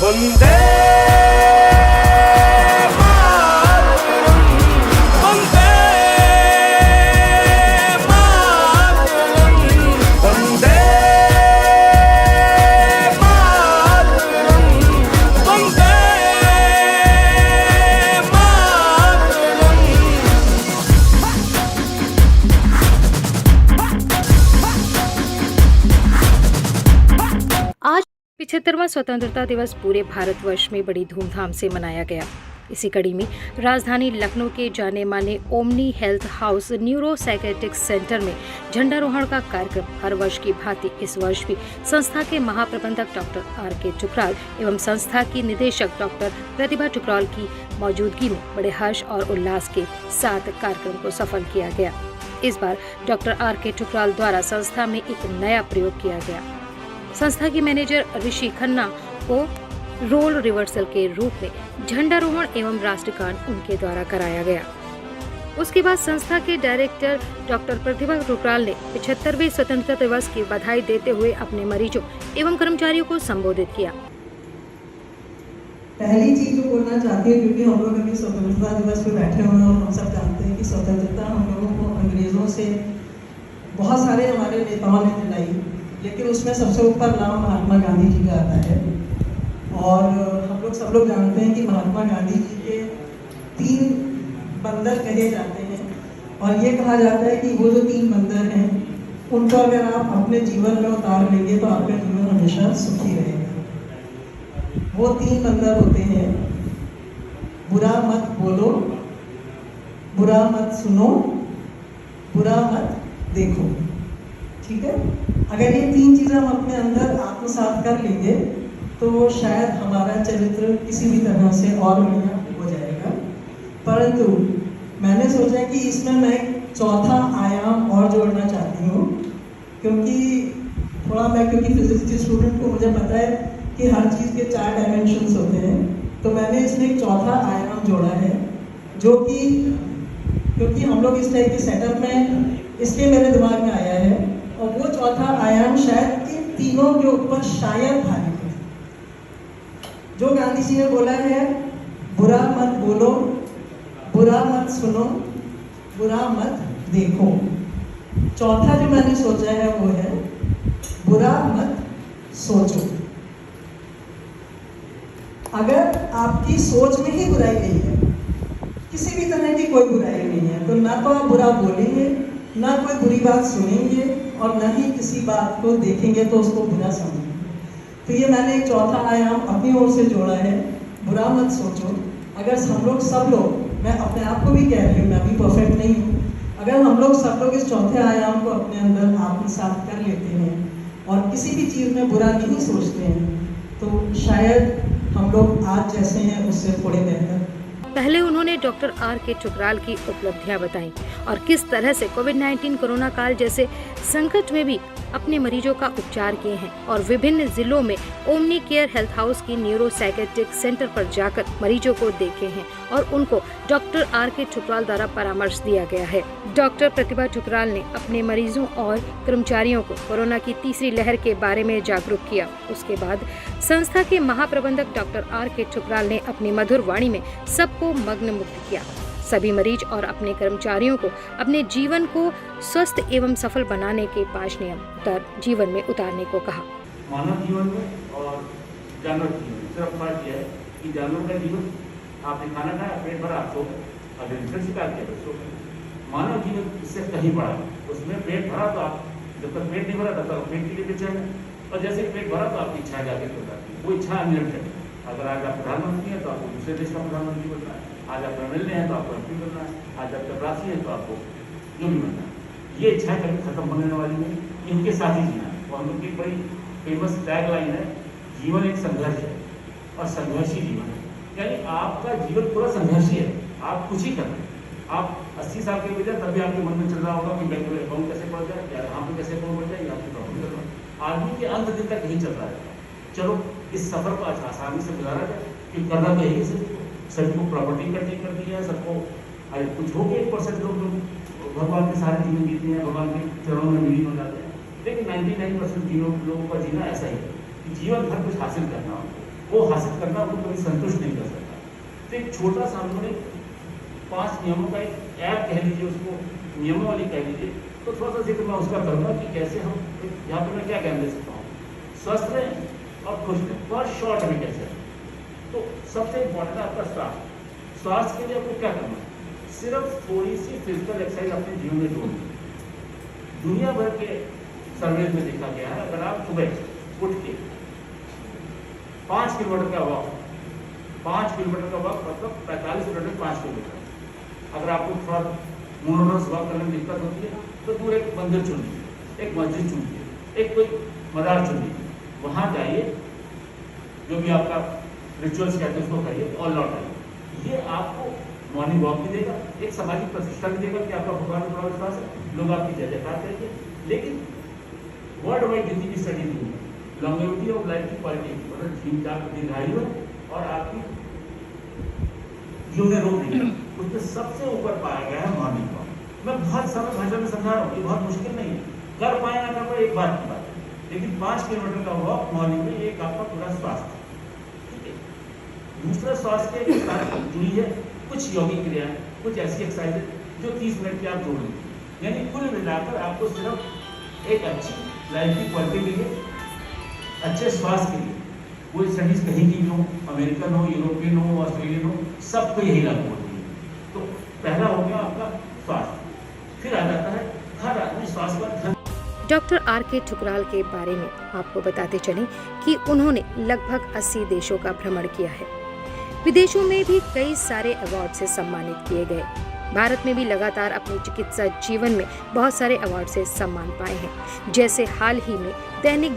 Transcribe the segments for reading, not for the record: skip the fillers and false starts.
वंदे मातरम, वंदे मातरम, वंदे मातरम, वंदे मातरम। आज 75वां स्वतंत्रता दिवस पूरे भारतवर्ष में बड़ी धूमधाम से मनाया गया। इसी कड़ी में राजधानी लखनऊ के जाने माने omni health house neuro psychiatric centre में झंडारोहण का कार्यक्रम हर वर्ष की भांति इस वर्ष भी संस्था के महाप्रबंधक डॉक्टर आर.के. ठुकराल एवं संस्था की निदेशक डॉक्टर प्रतिभा ठुकराल की मौजूदगी में बड़े हर्ष और उल्लास के साथ कार्यक्रम को सफल किया गया। इस बार डॉक्टर आर.के. ठुकराल द्वारा संस्था में एक नया प्रयोग किया गया। संस्था की मैनेजर ऋषि खन्ना को रोल रिवर्सल के रूप में झंडारोहण एवं राष्ट्रगान उनके द्वारा कराया गया। उसके बाद संस्था के डायरेक्टर डॉक्टर प्रतिभा ठुकराल ने 75वें स्वतंत्रता दिवस की बधाई देते हुए अपने मरीजों एवं कर्मचारियों को संबोधित किया। पहली चीज जो बोलना चाहती हूँ, क्योंकि हम लोग अभी स्वतंत्रता दिवस पे बैठे हुए हैं और हम सब जानते हैं कि स्वतंत्रता हम लोगों को अंग्रेजों से बहुत सारे हमारे नेताओं ने दिलाई, लेकिन उसमें सबसे ऊपर नाम महात्मा गांधी जी का आता है। और हम लोग सब लोग जानते हैं कि महात्मा गांधी जी के 3 बंदर कहे जाते हैं, और ये कहा जाता है कि वो जो 3 बंदर हैं उनको अगर आप अपने जीवन में उतार लेंगे तो आपका जीवन हमेशा सुखी रहेगा। वो 3 बंदर होते हैं, बुरा मत बोलो, बुरा मत सुनो, बुरा मत देखो। ठीक है, अगर ये 3 चीज़ें हम अपने अंदर आत्मसात कर लेंगे तो शायद हमारा चरित्र किसी भी तरह से और बढ़िया हो जाएगा। परंतु मैंने सोचा कि इसमें मैं एक चौथा आयाम और जोड़ना चाहती हूँ, क्योंकि फिजिक्स के स्टूडेंट को मुझे पता है कि हर चीज़ के 4 डायमेंशंस होते हैं। तो मैंने इसमें एक चौथा आयाम जोड़ा है, जो कि क्योंकि हम लोग इस टाइप के सेटअप में इसलिए मेरे दिमाग में आया है, और वो चौथा आयाम शायद इन तीनों के ऊपर शायद भारी है। जो गांधी जी ने बोला है, बुरा मत बोलो, बुरा मत सुनो, बुरा मत देखो। चौथा जो मैंने सोचा है वो है बुरा मत सोचो। अगर आपकी सोच में ही बुराई नहीं है, किसी भी तरह की कोई बुराई नहीं है, तो ना तो आप बुरा बोलेंगे, ना कोई बुरी बात सुनेंगे, और न ही किसी बात को देखेंगे तो उसको बुरा समझेंगे। तो ये मैंने एक चौथा आयाम अपनी ओर से जोड़ा है, बुरा मत सोचो। अगर हम लोग सब लोग, मैं अपने आप को भी कह रही हूँ, मैं भी परफेक्ट नहीं हूँ, अगर हम लोग सब लोग इस चौथे आयाम को अपने अंदर आत्मसात कर लेते हैं और किसी भी चीज़ में बुरा नहीं सोचते हैं, तो शायद हम लोग आज जैसे हैं उससे थोड़े बेहतर। पहले उन्होंने डॉक्टर आर.के. ठुकराल की उपलब्धियां बताईं और किस तरह से कोविड-19 कोरोना काल जैसे संकट में भी अपने मरीजों का उपचार किए हैं, और विभिन्न जिलों में ओमनी केयर हेल्थ हाउस की न्यूरो साइकेट्रिक सेंटर पर जाकर मरीजों को देखे हैं और उनको डॉक्टर आर.के. ठुकराल द्वारा परामर्श दिया गया है। डॉक्टर प्रतिभा ठुकराल ने अपने मरीजों और कर्मचारियों को कोरोना की तीसरी लहर के बारे में जागरूक किया। उसके बाद संस्था के महाप्रबंधक डॉक्टर आर.के. ठुकराल ने अपनी मधुर वाणी में सबको मग्न मुक्त किया। सभी मरीज और अपने कर्मचारियों को अपने जीवन को स्वस्थ एवं सफल बनाने के 5 नियम जीवन में उतारने को कहा। मानव जीवन में और जानवर जीवन में सिर्फ फर्क यह है कि जानवर का जीवन आपने खाना खाया, पेट भरा, सो अगर शिकार किया तो सो। मानव जीवन इससे कहीं बड़ा है, उसमें पेट भरा तो आप जब तक पेट नहीं भरा तब तक पेट के लिए बेचैन है, और जैसे पेट भरा तो आपकी इच्छा जाके हो जाती है। वो इच्छा अनलिमिटेड है। अगर आज आप प्रधानमंत्री हैं तो आपको दूसरे देश का प्रधानमंत्री बनना है, आज आप एमएलए हैं तो आपको एमपी बनना है, आज आप चपरासी हैं तो आपको जो भी बनना है। ये इच्छाएं कभी खत्म होने वाली नहीं, इनके साथ ही जीना है। और हम लोग की बड़ी फेमस टैग लाइन है, जीवन एक संघर्ष है और संघर्षी जीवन है। यानी आपका जीवन पूरा संघर्षी है, आप कुछ ही कर रहे हैं। आप 80 साल के बजाय तभी आपके मन में चल रहा होगा कि बैंक में अकाउंट कैसे बढ़ जाए, या यहाँ पे कैसे अकाउंट बढ़ जाए, या आपकी प्रॉपर्टी कर रहा है। आदमी के अंत दिन तक यही चल रहा है। चलो इस सफर को आसानी से गुजारा जाए, कि करना तो यही सभी को प्रॉपर्टी इकट्ठी कर दी है, सबको अरे कुछ हो गया 1% लोग भगवान के सारे जीवन जीते हैं, भगवान के चरणों में विलीन हो जाते हैं। लेकिन 99% लोगों का जीना ऐसा ही है कि जीवन भर कुछ हासिल करना हो, वो हासिल करना वो कभी संतुष्ट नहीं कर सकता। तो एक छोटा सा हम लोग 5 नियमों का एक ऐप कह लीजिए, उसको नियमावली कह लीजिए, तो थोड़ा सा जिक्र मैं उसका करूँगा कि कैसे हम यहाँ पर मैं क्या ज्ञान दे सकता हूँ। स्वस्थ रहें और खुश रहें, बहुत शॉर्ट में कैसे। तो सबसे इम्पोर्टेंट है आपका स्वास्थ्य। स्वास्थ्य के लिए आपको क्या करना है, सिर्फ थोड़ी सी फिजिकल एक्सरसाइज अपने जीवन में जोड़नी है। दुनिया भर के सर्वे में देखा गया है, अगर आप सुबह उठ के 5 किलोमीटर का वॉक, 5 किलोमीटर का वॉक मतलब 45 मिनट में 5 किलोमीटर। अगर आपको थोड़ा मोनोटोनस वॉक करने में दिक्कत होती है तो दूर एक मंदिर चुन लीजिए, एक मस्जिद चुन लीजिए, एक कोई मदार चुन लीजिए, वहाँ जाइए, जो भी आपका रिचुअल्स कहते हैं उसको करिए और लौट आइए। ये आपको मॉर्निंग वॉक भी देगा, एक सामाजिक प्रतिष्ठा भी देगा कि आपका भगवान में बड़ा विश्वास है, लोग आपकी जय जयकार करेंगे। लेकिन वर्ल्ड वाइड जितनी भी स्टडी हुई है, लॉन्गेविटी ऑफ लाइफ की क्वालिटी, मतलब दीर्घायु है और आपकी जीवन रोग नहीं है, उसमें सबसे ऊपर पाया गया है मॉर्निंग वॉक। मैं बहुत सरल भाषा में समझा रहा हूँ, ये बहुत मुश्किल नहीं है, कर पाए ना कर पाए एक बात की बात है, लेकिन 5 किलोमीटर का वॉक मॉर्निंग में एक आपका पूरा स्वास्थ्य। ठीक है, दूसरा स्वास्थ्य के साथ जुड़ी है कुछ योगिक क्रियाएं, कुछ ऐसी एक्सरसाइज जो 30 मिनट की आप जोड़ लेंगे, यानी कुल मिलाकर आपको सिर्फ एक अच्छी लाइफ की क्वालिटी के लिए, अच्छे स्वास्थ्य के लिए, वो स्टडीज कहीं की भी हो, अमेरिकन हो, यूरोपियन हो, ऑस्ट्रेलियन हो, सबको यही लागू होती है। तो पहला हो गया आपका स्वास्थ्य, फिर आ जाता है हर आदमी स्वास्थ्य पर ध्यान। डॉक्टर आर के ठुकराल के बारे में आपको बताते चलें कि उन्होंने लगभग 80 देशों का भ्रमण किया है। विदेशों में भी कई सारे अवार्ड से सम्मानित किए गए। भारत में भी लगातार अपने चिकित्सा जीवन में बहुत सारे अवार्ड से सम्मान पाए हैं। जैसे हाल ही में दैनिक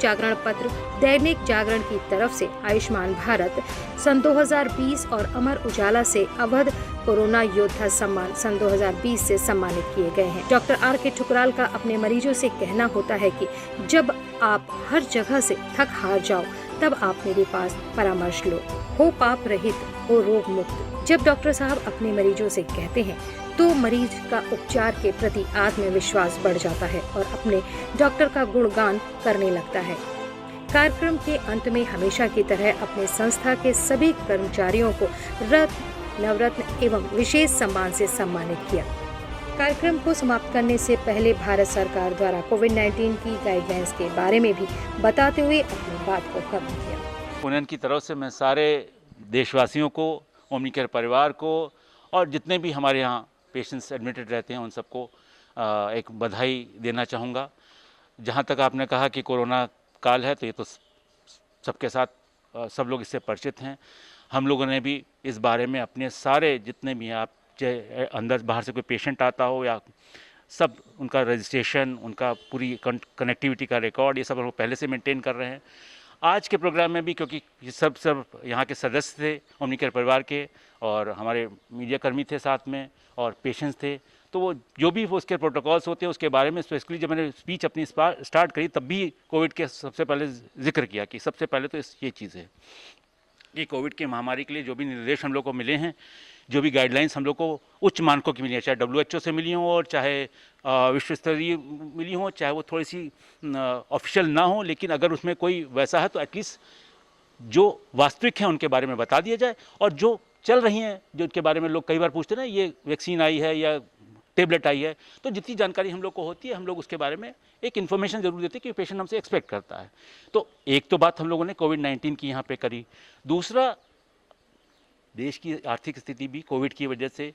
जागरण की तरफ से आयुष्मान भारत सन 2020 और अमर उजाला से अवध कोरोना योद्धा सम्मान सन 2020 से सम्मानित किए गए हैं। डॉक्टर आर के ठुकराल का अपने मरीजों से कहना होता है कि जब आप हर जगह से थक हार जाओ तब आप मेरे पास परामर्श लो, हो पाप रहित, हो रोग मुक्त। जब डॉक्टर साहब अपने मरीजों से कहते हैं तो मरीज का उपचार के प्रति आत्मविश्वास बढ़ जाता है और अपने डॉक्टर का गुणगान करने लगता है। कार्यक्रम के अंत में हमेशा की तरह अपने संस्था के सभी कर्मचारियों को रत्न, नवरत्न एवं विशेष सम्मान से सम्मानित किया। कार्यक्रम को समाप्त करने से पहले भारत सरकार द्वारा कोविड-19 की गाइडलाइंस के बारे में भी बताते हुए अपनी बात को खत्म किया। पुनन की तरफ से मैं सारे देशवासियों को, ओमनी केयर परिवार को और जितने भी हमारे यहाँ पेशेंट्स एडमिटेड रहते हैं उन सबको एक बधाई देना चाहूँगा। जहाँ तक आपने कहा कि कोरोना काल है तो ये तो सबके साथ सब लोग इससे परिचित हैं। हम लोगों ने भी इस बारे में अपने सारे जितने भी हैं, आप चाहे अंदर बाहर से कोई पेशेंट आता हो या सब, उनका रजिस्ट्रेशन, उनका पूरी कनेक्टिविटी का रिकॉर्ड, ये सब हम लोग पहले से मेंटेन कर रहे हैं। आज के प्रोग्राम में भी क्योंकि ये सब यहाँ के सदस्य थे ओमनी केयर परिवार के और हमारे मीडिया कर्मी थे साथ में और पेशेंट्स थे, तो वो जो भी वो उसके प्रोटोकॉल्स होते हैं उसके बारे में स्पेसिफिकली जब मैंने स्पीच अपनी स्टार्ट करी तब भी कोविड के सबसे पहले जिक्र किया कि सबसे पहले तो ये चीज़ है कि कोविड की महामारी के लिए जो भी निर्देश हम लोग को मिले हैं, जो भी गाइडलाइंस हम लोग को उच्च मानकों की मिली है, चाहे WHO से मिली हों और चाहे विश्व स्तरीय मिली हों, चाहे वो थोड़ी सी ऑफिशियल ना हो, लेकिन अगर उसमें कोई वैसा है तो एटलीस्ट जो वास्तविक हैं उनके बारे में बता दिया जाए। और जो चल रही हैं, जो उनके बारे में लोग कई बार पूछते हैं ना, ये वैक्सीन आई है या टेबलेट आई है, तो जितनी जानकारी हम लोग को होती है हम लोग उसके बारे में एक इन्फॉर्मेशन ज़रूर देते हैं कि पेशेंट हमसे एक्सपेक्ट करता है। तो एक तो बात हम लोगों ने कोविड-19 की यहाँ पे करी। दूसरा, देश की आर्थिक स्थिति भी कोविड की वजह से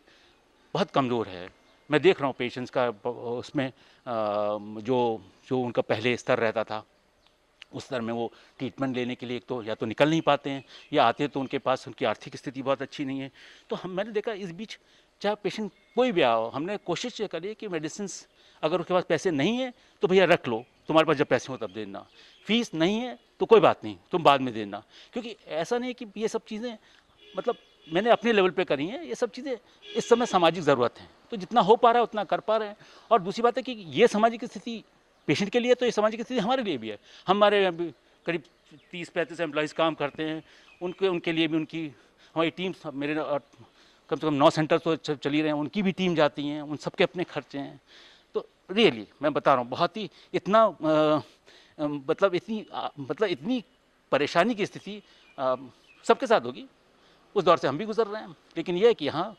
बहुत कमज़ोर है। मैं देख रहा हूँ पेशेंट्स का उसमें जो उनका पहले स्तर रहता था उस स्तर में वो ट्रीटमेंट लेने के लिए एक तो या तो निकल नहीं पाते हैं या आते हैं तो उनके पास उनकी आर्थिक स्थिति बहुत अच्छी नहीं है। तो मैंने देखा इस बीच चाहे पेशेंट कोई भी आओ, हमने कोशिश ये करी कि मेडिसिन अगर उसके पास पैसे नहीं है तो भैया रख लो, तुम्हारे पास जब पैसे हो तब देना, फीस नहीं है तो कोई बात नहीं, तुम बाद में देना। क्योंकि ऐसा नहीं कि ये सब चीज़ें मतलब मैंने अपने लेवल पे करी हैं, ये सब चीज़ें इस समय सामाजिक ज़रूरत है, तो जितना हो पा रहा है उतना कर पा रहे हैं। और दूसरी बात है कि ये सामाजिक स्थिति पेशेंट के लिए तो ये सामाजिक स्थिति हमारे लिए भी है। हमारे करीब 30-35 एम्प्लॉइज़ काम करते हैं, उनके लिए भी उनकी हमारी टीम, मेरे कम से कम 9 सेंटर तो चली रहे हैं, उनकी भी टीम जाती हैं, उन सबके अपने खर्चे हैं। तो रियली मैं बता रहा हूँ बहुत ही इतना मतलब इतनी परेशानी की स्थिति सबके साथ होगी, उस दौर से हम भी गुजर रहे हैं। लेकिन यह है कि यहाँ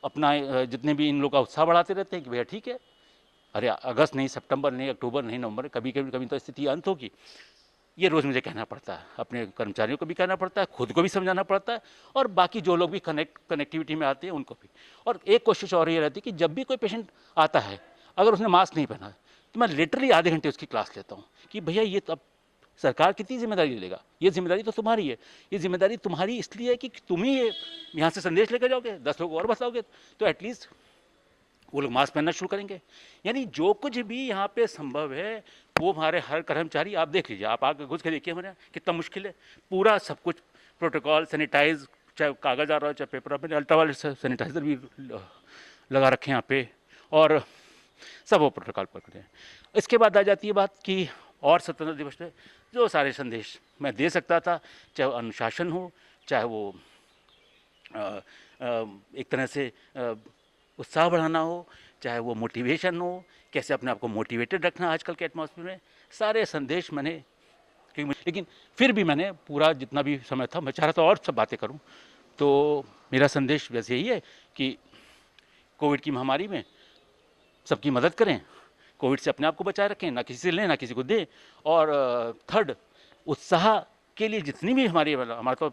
अपना जितने भी इन लोग का उत्साह बढ़ाते रहते हैं कि भैया ठीक है, अरे अगस्त नहीं, सितंबर नहीं, अक्टूबर नहीं, नवंबर, कभी तो स्थिति अंत होगी। ये रोज़ मुझे कहना पड़ता है, अपने कर्मचारियों को भी कहना पड़ता है, खुद को भी समझाना पड़ता है, और बाकी जो लोग भी कनेक्टिविटी में आते हैं उनको भी। और एक कोशिश और ये रहती है कि जब भी कोई पेशेंट आता है, अगर उसने मास्क नहीं पहना है तो मैं लिटरली आधे घंटे उसकी क्लास लेता हूँ कि भैया ये तो अब सरकार कितनी जिम्मेदारी लेगा, ये जिम्मेदारी तो तुम्हारी है, ये जिम्मेदारी तुम्हारी इसलिए है कि तुम ही यहाँ से संदेश लेकर जाओगे, 10 लोग और बताओगे, तो एटलीस्ट वो लोग मास्क पहनना शुरू करेंगे। यानी जो कुछ भी यहाँ पे संभव है वो हमारे हर कर्मचारी, आप देख लीजिए, आप आकर घुस के देखिए हमारे यहाँ कितना मुश्किल है, पूरा सब कुछ प्रोटोकॉल, सैनिटाइज, चाहे कागज़ आ रहा हो चाहे पेपर, अपने अल्ट्रावायलेट सैनिटाइज़र भी लगा रखे हैं यहाँ पे, और सब वो प्रोटोकॉल पकड़े हैं। इसके बाद आ जाती है बात कि और स्वतंत्रता दिवस पे जो सारे संदेश मैं दे सकता था, चाहे वो अनुशासन हो, चाहे वो एक तरह से उत्साह बढ़ाना हो, चाहे वो मोटिवेशन हो, कैसे अपने आप को मोटिवेटेड रखना आजकल के एटमॉस्फेयर में, सारे संदेश मैंने, लेकिन फिर भी मैंने पूरा जितना भी समय था मैं चाह रहा था और सब बातें करूं। तो मेरा संदेश वैसे यही है कि कोविड की महामारी में सबकी मदद करें, कोविड से अपने आप को बचाए रखें, ना किसी से लें ना किसी को दें। और थर्ड, उत्साह के लिए जितनी भी हमारा तो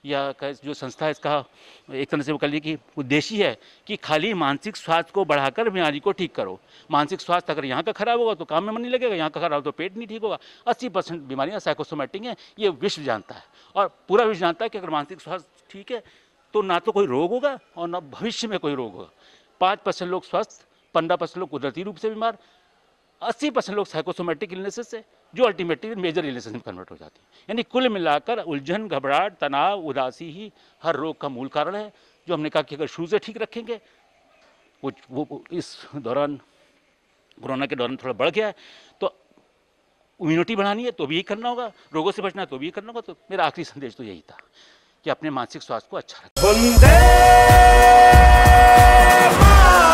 या जो संस्था है इसका एक तरह से वो कह लीजिए कि उद्देश्य है कि खाली मानसिक स्वास्थ्य को बढ़ाकर बीमारी को ठीक करो। मानसिक स्वास्थ्य अगर यहाँ का खराब होगा तो काम में मन नहीं लगेगा, यहाँ का खराब तो पेट नहीं ठीक होगा। 80% बीमारियाँ साइकोसोमैटिक हैं, ये विश्व जानता है, और पूरा विश्व जानता है कि अगर मानसिक स्वास्थ्य ठीक है तो ना तो कोई रोग होगा और ना भविष्य में कोई रोग होगा। 5% लोग स्वस्थ, 15% लोग कुदरती रूप से बीमार, 80% लोग साइकोसोमैटिक इलनेसेस से, जो अल्टीमेटली मेजर इलनेसेस में कन्वर्ट हो जाती है। यानी कुल मिलाकर उलझन, घबराहट, तनाव, उदासी ही हर रोग का मूल कारण है। जो हमने कहा कि अगर शुरू से ठीक रखेंगे, वो इस दौरान, कोरोना के दौरान थोड़ा बढ़ गया है, तो इम्यूनिटी बढ़ानी है तो भी यही करना होगा, रोगों से बचना है तो भी यही करना होगा। तो मेरा आखिरी संदेश तो यही था कि अपने मानसिक स्वास्थ्य को अच्छा रखें। वंदे मातरम।